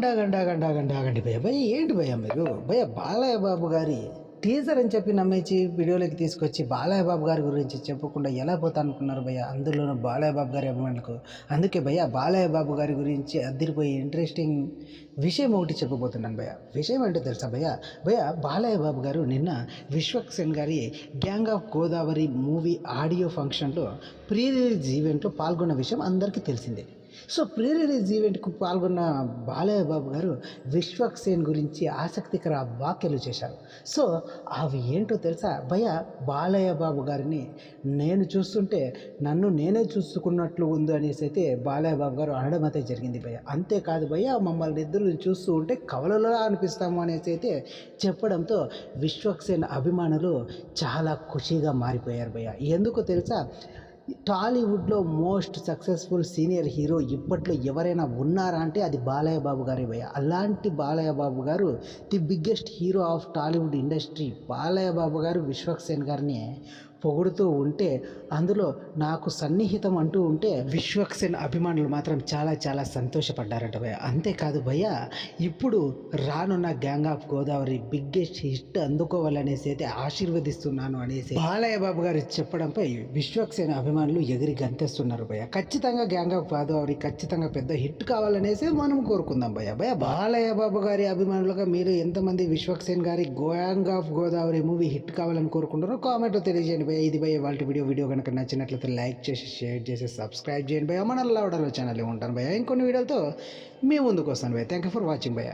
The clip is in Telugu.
ఆగండి భయ్య. భయ్య ఏంటి భయ్య మీరు? భయ్య బాలయ్య బాబు గారి టీజర్ అని చెప్పి నమ్మించి వీడియోలోకి తీసుకొచ్చి బాలయ్య బాబు గారి గురించి చెప్పకుండా ఎలా పోతానుకున్నారు భయ్య? అందులోనూ బాలయ్య బాబు గారి అభిమానులకు. అందుకే భయ్య బాలయ్య బాబు గారి గురించి అదిరిపోయి ఇంట్రెస్టింగ్ విషయం ఒకటి చెప్పబోతున్నాను భయ్య. విషయం ఏంటో తెలుసా భయ్య? భయ్య బాలయ్య బాబు గారు నిన్న విశ్వక్సేన్ గారి gang of Godavari movie audio ఫంక్షన్లో ప్రీ రిలీజ్ ఈవెంట్లో పాల్గొన్న విషయం అందరికీ తెలిసిందే. సో ప్రీ రిలీజ్ ఈవెంట్కు పాల్గొన్న బాలయ్య బాబు గారు విశ్వక్సేన్ గురించి ఆసక్తికర వ్యాఖ్యలు చేశారు. సో అవి ఏంటో తెలుసా భయ్య? బాలయ్య బాబు గారిని నేను చూస్తుంటే నన్ను నేనే చూసుకున్నట్లు ఉంది అనేసి అయితే బాలయ్య బాబు గారు అనడం అయితే జరిగింది భయ్య. అంతేకాదు భయ్య, మమ్మల్ని ఇద్దరు చూస్తూ ఉంటే కవలలో అనిపిస్తాము అనేసి అయితే చెప్పడంతో విశ్వక్సేన్ అభిమానులు చాలా ఖుషీగా మారిపోయారు భయ్య. ఎందుకో తెలుసా? టాలీవుడ్లో మోస్ట్ సక్సెస్ఫుల్ సీనియర్ హీరో ఇప్పట్లో ఎవరైనా ఉన్నారా అంటే అది బాలయ్య బాబు గారే భయ్య. అలాంటి బాలయ్య బాబు గారు the biggest hero of Tollywood industry Balayya Babu గారు విశ్వక్సేన్ గారిని పొగుడుతూ ఉంటే, అందులో నాకు సన్నిహితం అంటూ ఉంటే విశ్వక్సేన్ అభిమానులు మాత్రం చాలా చాలా సంతోషపడ్డారట భయ్య. అంతేకాదు భయ్య, ఇప్పుడు రానున్న gang of Godavari biggest hit అందుకోవాలనేసి అయితే ఆశీర్వదిస్తున్నాను అనేసి బాలయ్య బాబు గారు చెప్పడంపై విశ్వక్సేన్ అభిమానులు ఎగిరి గంతేస్తున్నారు భయ్య. ఖచ్చితంగా గ్యాంగ్ ఆఫ్ గోదావరి ఖచ్చితంగా పెద్ద హిట్ కావాలనేసి మనం కోరుకుందాం భయ్య. భయ్య బాలయ్య బాబు గారి అభిమానులుగా మీరు ఎంతమంది విశ్వక్సేన్ గారి gang of Godavari movie hit కావాలని కోరుకుంటారో కామెంట్లో తెలియజేయండి భయ్య. ఇది భయ్య వాళ్ళ వీడియో కనుక నచ్చినట్లయితే లైక్ చేసి షేర్ చేసి సబ్స్క్రైబ్ చేయండి భయ్య. మన లవడలో ఛానల్ ఉంటాను భయ్య. ఇంకొన్ని వీడియోలతో మీ ముందుకు వస్తాను భయ్య. థ్యాంక్ యూ ఫర్ వాచింగ్ భయ్య.